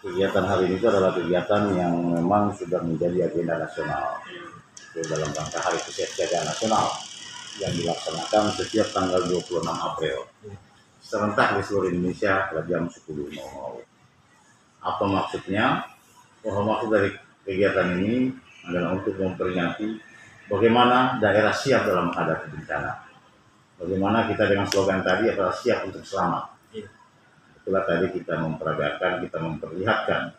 Kegiatan hari ini itu adalah kegiatan yang memang sudah menjadi agenda nasional. Itu dalam rangka Hari Kesiapsiagaan Nasional yang dilaksanakan setiap tanggal 26 April. Serentak di seluruh Indonesia pada jam 10.00. Apa maksudnya? Bahwa maksud dari kegiatan ini adalah untuk memperingati bagaimana daerah siap dalam menghadapi bencana. Bagaimana kita dengan slogan tadi adalah siap untuk selamat. Itulah tadi kita memperagakan, kita memperlihatkan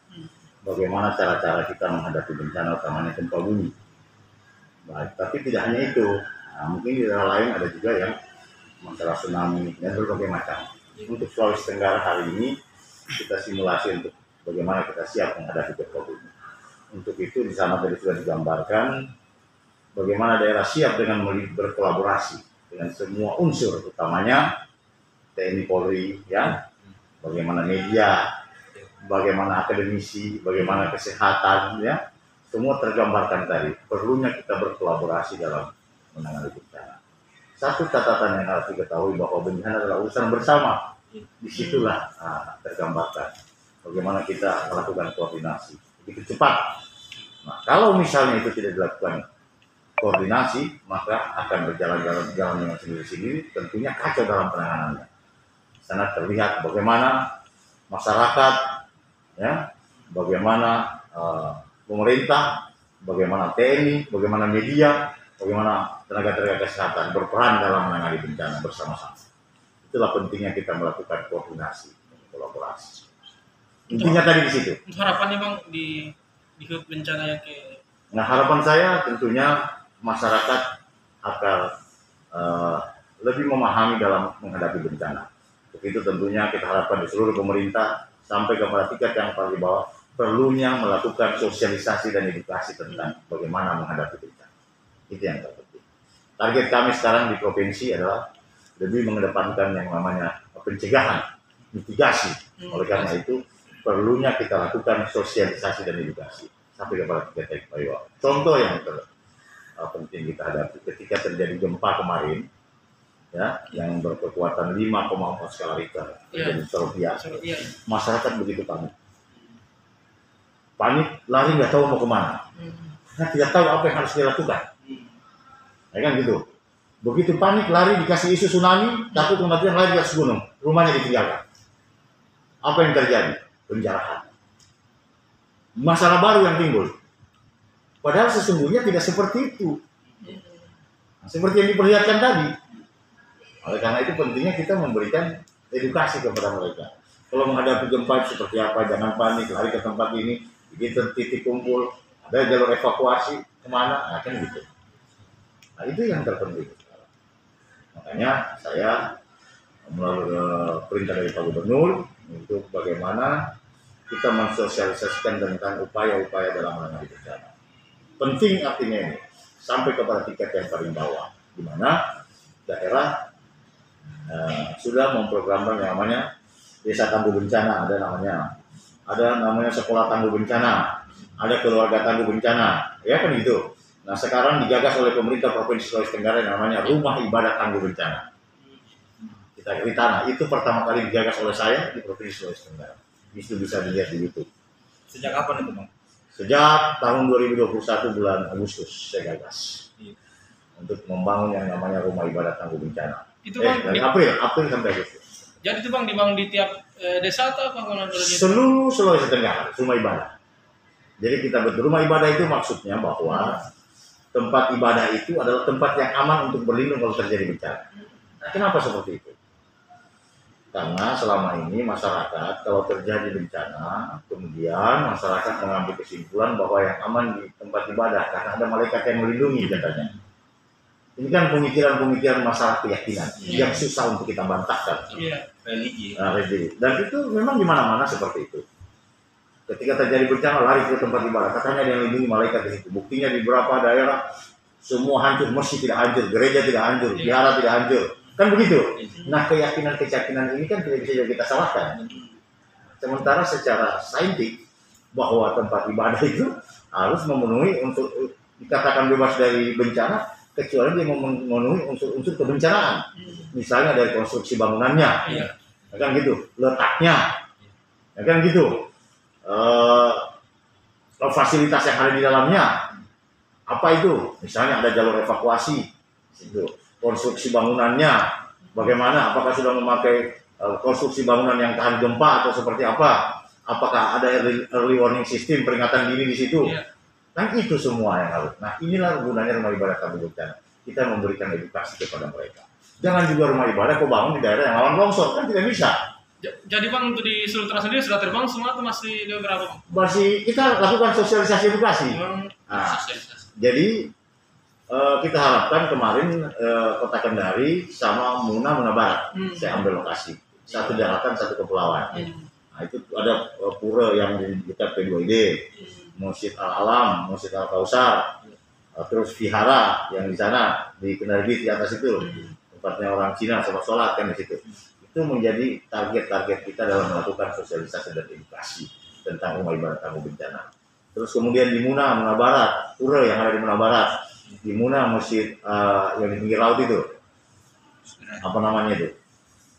bagaimana cara-cara kita menghadapi bencana, utamanya gempa bumi. Baik, tapi tidak hanya itu. Nah, mungkin di daerah lain ada juga yang masalah tsunami dan berbagai macam. Untuk Sulawesi Tenggara hari ini kita simulasi untuk bagaimana kita siap menghadapi gempa bumi. Untuk itu di sana tadi sudah digambarkan bagaimana daerah siap dengan berkolaborasi dengan semua unsur, utamanya TNI Polri, ya. Bagaimana media, bagaimana akademisi, bagaimana kesehatan, ya, semua tergambarkan tadi. Perlunya kita berkolaborasi dalam menangani bencana. Satu catatan yang harus diketahui bahwa bencana adalah urusan bersama. Disitulah tergambarkan bagaimana kita melakukan koordinasi begitu cepat. Nah, kalau misalnya itu tidak dilakukan koordinasi, maka akan berjalan-jalan dengan sendiri-sendiri, tentunya kacau dalam penanganannya. Sana terlihat bagaimana masyarakat, ya, bagaimana pemerintah, bagaimana TNI, bagaimana media, bagaimana tenaga-tenaga kesehatan berperan dalam menangani bencana bersama-sama. Itulah pentingnya kita melakukan koordinasi, kolaborasi. Intinya tadi di situ. Harapannya Bang di HUT bencana yang ke. Nah, harapan saya tentunya masyarakat akan lebih memahami dalam menghadapi bencana. Begitu tentunya kita harapkan di seluruh pemerintah sampai kepada tingkat yang paling bawah perlunya melakukan sosialisasi dan edukasi tentang bagaimana menghadapi bencana. Itu yang terpenting. Target kami sekarang di provinsi adalah lebih mengedepankan yang namanya pencegahan, mitigasi. Oleh karena itu perlunya kita lakukan sosialisasi dan edukasi sampai kepada tingkat yang paling bawah. Contoh yang penting kita hadapi ketika terjadi gempa kemarin, ya, yang berkekuatan 5,4 skala Richter terjadi Serbia. Masyarakat begitu panik, lari nggak tahu mau kemana, karena tidak tahu apa yang harus dilakukan, ya kan gitu. Begitu panik, lari dikasih isu tsunami, takut kematian, lari ke atas gunung, rumahnya ditinggalkan. Apa yang terjadi? Penjarahan. Masalah baru yang timbul. Padahal sesungguhnya tidak seperti itu. Seperti yang diperlihatkan tadi. Oleh karena itu pentingnya kita memberikan edukasi kepada mereka. Kalau menghadapi gempa seperti apa, jangan panik, lari ke tempat ini, begitu titik kumpul, ada jalur evakuasi kemana, nah, kan gitu. Nah, itu yang terpenting. Makanya saya melalui perintah dari Pak Gubernur untuk bagaimana kita mensosialisasikan tentang upaya-upaya dalam menangani bencana. Penting artinya ini sampai kepada tingkat yang paling bawah, di mana daerah sudah memprogramkan yang namanya desa tangguh bencana, ada namanya sekolah tangguh bencana, ada keluarga tangguh bencana, ya kan gitu. Nah, sekarang digagas oleh pemerintah Provinsi Sulawesi Tenggara yang namanya rumah ibadah tangguh bencana. Kita di tanah itu pertama kali digagas oleh saya di Provinsi Sulawesi Tenggara. Itu bisa dilihat di YouTube. Sejak kapan itu Bang? Sejak tahun 2021 bulan Agustus saya gagas untuk membangun yang namanya rumah ibadah tangguh bencana. Itu Bang dari April sampai Agustus. Jadi itu Bang dibangun di tiap desa atau bangunan seluruh Sulawesi Tenggara rumah ibadah. Jadi kita rumah ibadah itu maksudnya bahwa tempat ibadah itu adalah tempat yang aman untuk berlindung kalau terjadi bencana. Kenapa seperti itu? Karena selama ini masyarakat kalau terjadi bencana, kemudian masyarakat mengambil kesimpulan bahwa yang aman di tempat ibadah karena ada malaikat yang melindungi katanya. Ini kan pemikiran-pemikiran masalah keyakinan yang susah untuk kita bantahkan. Religi. Nah, religi. Dan itu memang di mana-mana seperti itu. Ketika terjadi bencana lari ke tempat ibadah, katanya ada yang melindungi malaikat di situ. Buktinya di beberapa daerah semua hancur, masjid tidak hancur, gereja tidak hancur, vihara tidak hancur. Kan begitu. Nah, keyakinan ini kan tidak bisa kita salahkan. Sementara secara saintifik bahwa tempat ibadah itu harus memenuhi untuk dikatakan bebas dari bencana kecuali dia memenuhi unsur-unsur kebencanaan. Misalnya dari konstruksi bangunannya, ya kan gitu, letaknya, ya kan gitu. fasilitas yang ada di dalamnya. Apa itu? Misalnya ada jalur evakuasi, itu konstruksi bangunannya, bagaimana? Apakah sudah memakai konstruksi bangunan yang tahan gempa atau seperti apa? Apakah ada early warning system, peringatan dini di situ? Iya. Kan itu semua yang harus. Nah, inilah gunanya rumah ibadah tangguh bencana. Kita memberikan edukasi kepada mereka. Jangan juga rumah ibadah kau bangun di daerah yang rawan longsor, kan tidak bisa. Jadi Bang, untuk di Sultra sendiri sudah terbang semua atau masih ada berapa Bang? Masih kita lakukan sosialisasi edukasi. Nah, jadi kita harapkan kemarin Kota Kendari sama Muna Barat, saya ambil lokasi. Satu daratan, satu kepulauan. Nah, itu ada pura yang di dekat P2ID, Masjid Al-Alam, Masjid Al-Kausar, terus Vihara yang di sana, di Kendari di atas itu, tempatnya orang Cina sholat kan di situ. Itu menjadi target-target kita dalam melakukan sosialisasi dan edukasi tentang rumah ibadah tangguh bencana. Terus kemudian di Muna Barat, pura yang ada di Muna Barat, di Muna masjid yang di pinggir laut itu, apa namanya itu?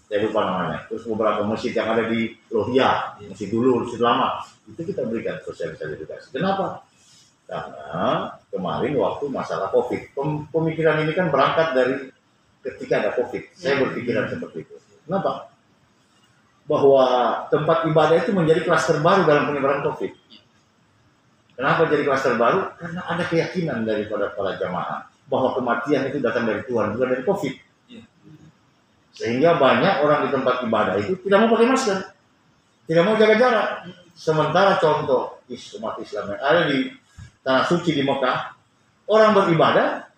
Saya lupa namanya. Terus beberapa masjid yang ada di Lohia, masjid dulu, masjid lama, itu kita berikan sosialisasi edukasi. Kenapa? Karena kemarin waktu masalah COVID, pemikiran ini kan berangkat dari ketika ada COVID. Saya berpikiran seperti itu. Kenapa? Bahwa tempat ibadah itu menjadi klaster baru dalam penyebaran COVID. Kenapa jadi klaster baru? Karena ada keyakinan daripada para jamaah bahwa kematian itu datang dari Tuhan, bukan dari COVID. Sehingga banyak orang di tempat ibadah itu tidak mau pakai masker, tidak mau jaga jarak. Sementara contoh umat Islam yang ada di tanah suci di Mekah, orang beribadah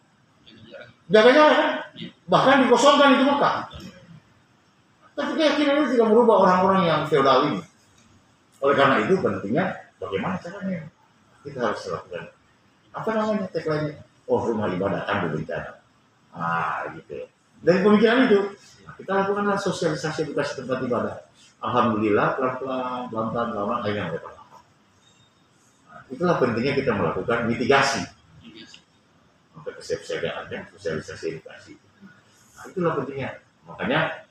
jaga jarak kan? Bahkan dikosongkan itu Mekah. Tapi keyakinan itu tidak merubah orang-orang yang feodal ini. Oleh karena itu pentingnya bagaimana caranya kita harus lakukan. Apa namanya tagline-nya? Oh, rumah ibadah tangguh bencana. Gitu. Dari pemikiran itu kita lakukanlah sosialisasi edukasi tempat ibadah. Alhamdulillah pelan-pelan akhirnya mereka paham. Itulah pentingnya kita melakukan mitigasi. Sampai kesiapsiagaannya sosialisasi edukasi. Itulah pentingnya. Makanya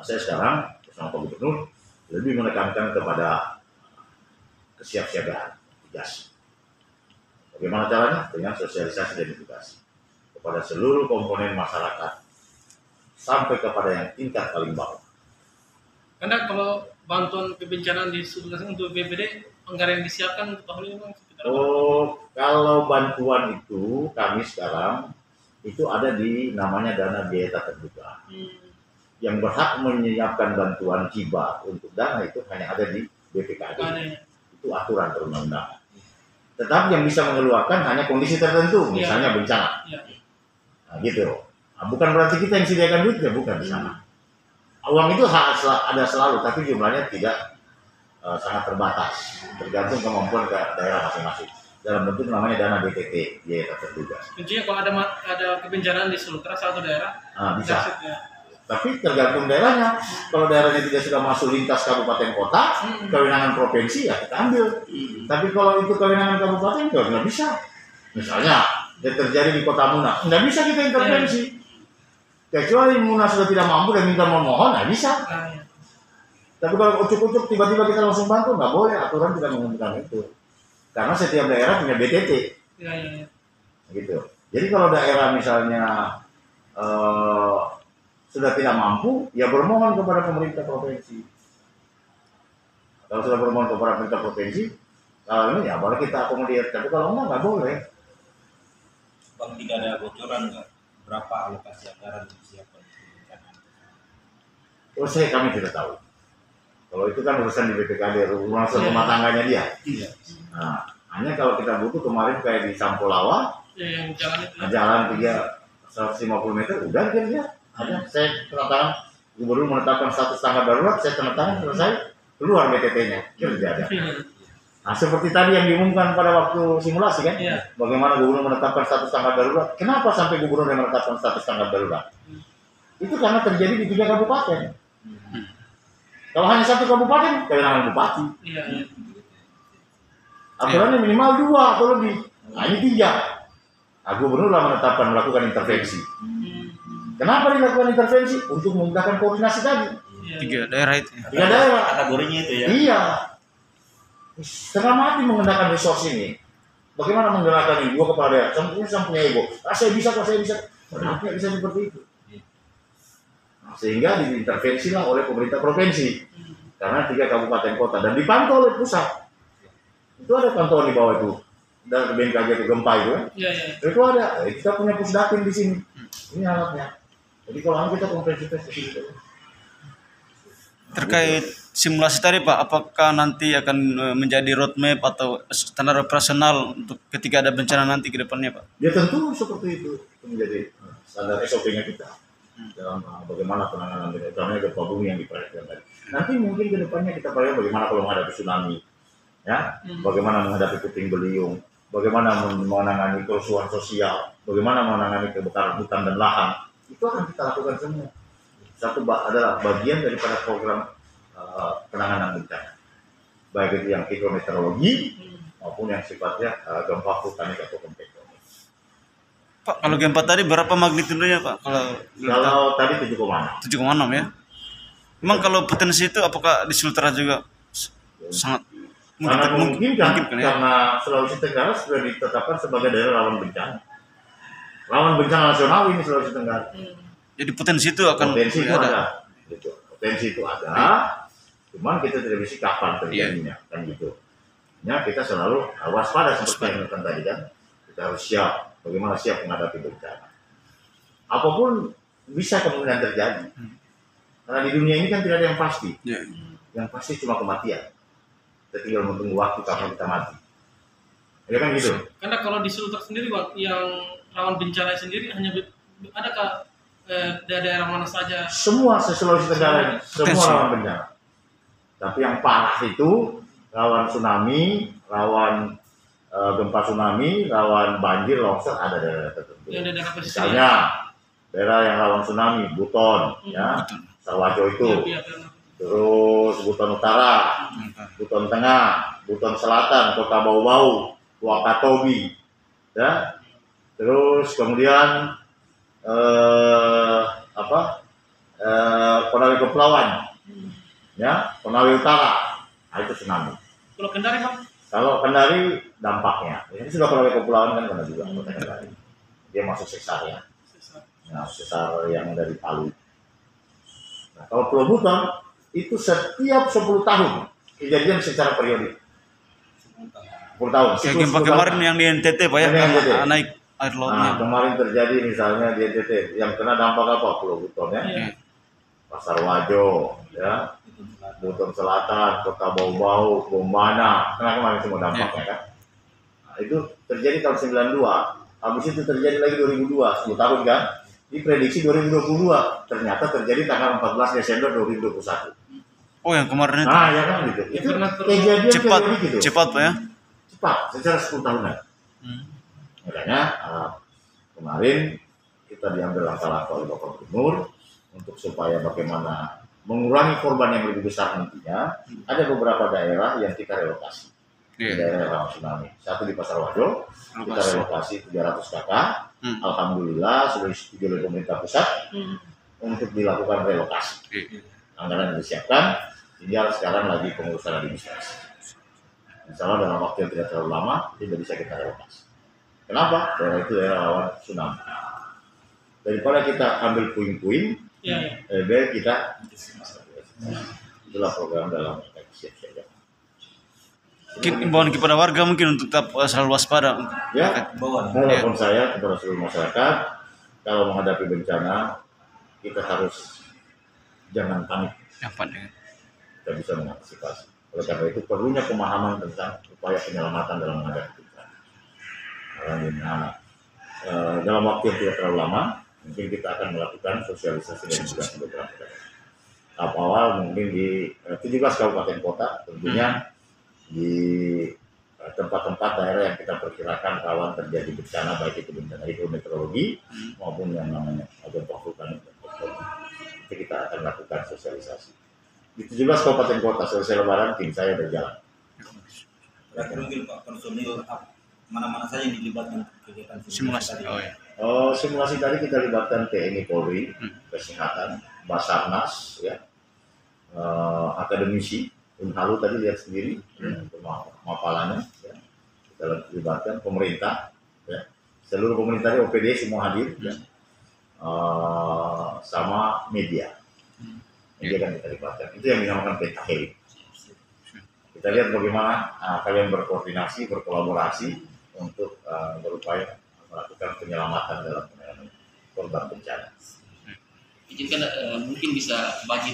saya sekarang bersama Pak Gubernur lebih menekankan kepada kesiapsiagaan mitigasi. Bagaimana caranya? Dengan sosialisasi dan edukasi kepada seluruh komponen masyarakat sampai kepada yang tingkat paling bawah. Karena kalau bantuan kebencanaan di Sultra untuk BPD, anggaran yang disiapkan untuk tahun ini Bang, sekitar kalau bantuan itu kami sekarang itu ada di namanya dana biaya tak terduga. Yang berhak menyiapkan bantuan hibah untuk dana itu hanya ada di BPKD. Itu aturan perundang-undangan. Tetapi yang bisa mengeluarkan hanya kondisi tertentu, misalnya bencana. Nah, gitu. Nah, bukan berarti kita yang sediakan duitnya, bukan di sana. Uang itu ada selalu, tapi jumlahnya tidak sangat terbatas, tergantung kemampuan ke daerah masing-masing. Dalam bentuk namanya dana BTT, biaya tak terduga. Intinya kalau ada kebencanaan di Sultra satu daerah, bisa. Tapi tergantung daerahnya. Kalau daerahnya tidak sudah masuk lintas kabupaten kota, kewenangan provinsi ya kita ambil. Tapi kalau itu kewenangan kabupaten ya nggak bisa. Misalnya yang terjadi di Kota Muna, nggak bisa kita intervensi. Kecuali Muna sudah tidak mampu dan minta memohon, nggak bisa. Tapi kalau ucuk-ucuk tiba-tiba kita langsung bantu, nggak boleh. Aturan tidak menguntungkan itu. Karena setiap daerah punya BTT. Gitu. Jadi kalau daerah misalnya sudah tidak mampu, ya bermohon kepada pemerintah provinsi. Kalau sudah bermohon kepada pemerintah provinsi, kalau ini ya baru kita akomodir. Tapi kalau enggak boleh. Bang, tidak ada bocoran nggak berapa alokasi anggaran yang disiapkan? Kami tidak tahu. Kalau itu kan urusan di BPKD, urusan rumah tangganya dia. Nah, hanya kalau kita butuh kemarin kayak di Sampolawa, jalan 150 meter, udah dia. Ada saya tanda tangan, Gubernur menetapkan status tanggap darurat, saya tanda tangan selesai, keluar BTT-nya, kerja ada. Nah, seperti tadi yang diumumkan pada waktu simulasi kan, bagaimana Gubernur menetapkan status tanggap darurat. Kenapa sampai Gubernur yang menetapkan status tanggap darurat? Itu karena terjadi di 3 kabupaten. Kalau hanya 1 kabupaten, kewenangan bupati. Aturannya minimal 2 atau lebih. Nah, ini 3. Nah, Gubernur lah menetapkan melakukan intervensi. Kenapa dilakukan intervensi? Untuk memudahkan koordinasi tadi. 3 daerah itu. 3 daerah. Kategorinya itu ya. Iya. setengah mati menggunakan resource ini. Bagaimana menggunakan ini? Dua kepala daerah, saya punya ego. Saya bisa kok, saya bisa. Kenapa tidak bisa seperti itu? Nah, sehingga diintervensilah oleh pemerintah provinsi. Karena 3 kabupaten kota dan dipantau oleh pusat. Itu ada pantauan di bawah itu. Dan BMKG itu gempa itu kan. Iya. Itu ada. Kita punya pusdatin di sini. Ini alatnya. Jadi kalau kita konferensi pers di sini. Terkait simulasi tadi Pak, apakah nanti akan menjadi roadmap atau standar operasional untuk ketika ada bencana nanti ke depannya Pak? Ya tentu seperti itu. Itu menjadi standar SOP-nya kita. Dalam bagaimana penanganan bencana, utamanya gempa bumi yang diperhatikan tadi. Nanti mungkin ke depannya kita pelajari bagaimana kalau menghadapi tsunami, ya, bagaimana menghadapi puting beliung, bagaimana menangani kerusuhan sosial, bagaimana menangani kebakaran hutan dan lahan. Itu akan kita lakukan semua. Satu adalah bagian daripada program penanganan bencana, baik itu yang hidrometeorologi maupun yang sifatnya gempa vulkanik atau konvektif. Pak, kalau gempa tadi berapa magnitudenya Pak? Kalau tadi 7,6. 7,6 ya. Memang kalau potensi itu apakah di Sultra juga sangat mungkin kan, ya? Karena Sulawesi Tenggara sudah ditetapkan sebagai daerah rawan bencana. Rawan bencana nasional ini Sulawesi Tenggara. Jadi potensi itu akan potensi itu ada. Gitu. Potensi itu ada. Cuman kita tidak bisa kapan terjadinya kan gitu. Ya, kita selalu waspada seperti yang kita tadi kan. Kita harus siap. Bagaimana siap menghadapi bencana. Apapun bisa kemungkinan terjadi. Karena di dunia ini kan tidak ada yang pasti. Yang pasti cuma kematian. Kita tinggal menunggu waktu kapan kita mati. Ya kan gitu. Karena kalau di Sultra sendiri Bang, yang rawan bencana sendiri hanya adakah daerah mana saja? Semua Sulawesi Tenggara, semua rawan bencana. Tapi yang parah itu rawan tsunami, rawan gempa tsunami, rawan banjir, longsor, ada daerah tertentu. Misalnya daerah yang rawan tsunami, Buton, ya, Sarwajo itu, terus Buton Utara, Buton Tengah, Buton Selatan, Kota Bau-Bau, Wakatobi, ya, terus kemudian Konawe Kepulauan, ya, Konawe Utara, nah, itu tsunami. Kalau Kendari Bang? Kalau Kendari dampaknya, ini sudah Konawe Kepulauan kan kena juga Kota Kendari. Dia masuk sesar ya, nah, sesar yang dari Palu. Nah, kalau Pulau Buton itu setiap 10 tahun kejadian secara periodik. 10 tahun. Kayak gempa kemarin yang di NTT Pak ya, naik air lautnya. Nah, kemarin terjadi misalnya di NTT yang kena dampak apa? Pulau Buton ya, Pasar Wajo, ya, Buton Selatan, Kota Bau-Bau, Bombana, karena kemarin semua dampaknya kan. Nah, itu terjadi tahun 92, habis itu terjadi lagi 2002, 10 tahun kan. Diprediksi 2022, ternyata terjadi tanggal 14 Desember 2021. Oh, yang kemarin itu. Nah, ya kan gitu. Itu kejadian cepat, gitu. Cepat Pak ya. Cepat, secara 10 tahunan. Makanya kemarin kita diambil langkah-langkah oleh Bapak Gubernur untuk supaya bagaimana mengurangi korban yang lebih besar nantinya. Ada beberapa daerah yang kita relokasi. Daerah rawan tsunami. Satu di Pasar Wajo, kita relokasi 300 kakak. Alhamdulillah sudah disetujui oleh pemerintah pusat untuk dilakukan relokasi. Anggaran yang disiapkan, tinggal sekarang lagi pengurusan administrasi. Insya Allah dalam waktu yang tidak terlalu lama tidak bisa kita relokasi. Kenapa? Daerah itu daerah rawan tsunami. Daripada kita ambil puing-puing, baik kita itulah program dalam siap-siap. Mungkin imbauan kepada warga mungkin untuk tetap selalu waspada. Ya, harapan saya kepada seluruh masyarakat, kalau menghadapi bencana kita harus jangan panik. Kita bisa mengantisipasi. Oleh karena itu perlunya pemahaman tentang upaya penyelamatan dalam menghadapi bencana. Dalam waktu yang tidak terlalu lama, mungkin kita akan melakukan sosialisasi dan juga beberapa daerah. Tahap awal mungkin di 17 kabupaten kota, tentunya di tempat-tempat daerah yang kita perkirakan rawan terjadi bencana, baik itu bencana hidrometeorologi maupun yang namanya gempa vulkanik. Itu kita akan lakukan sosialisasi. Di 17 kabupaten kota selesai lebaran, tim saya berjalan. Mungkin Pak, personil mana-mana saja yang dilibatkan kegiatan simulasi tadi? Simulasi tadi kita libatkan TNI Polri, Kesehatan, Basarnas, ya, akademisi, Unhalu tadi lihat sendiri untuk mapalannya, ya. Kita libatkan pemerintah, ya. Seluruh pemerintah di OPD semua hadir, ya. Sama media kan kita libatkan. Itu yang dinamakan pentahelix. Kita lihat bagaimana kalian berkoordinasi, berkolaborasi untuk berupaya melakukan penyelamatan dalam korban bencana. Izinkan mungkin bisa bagi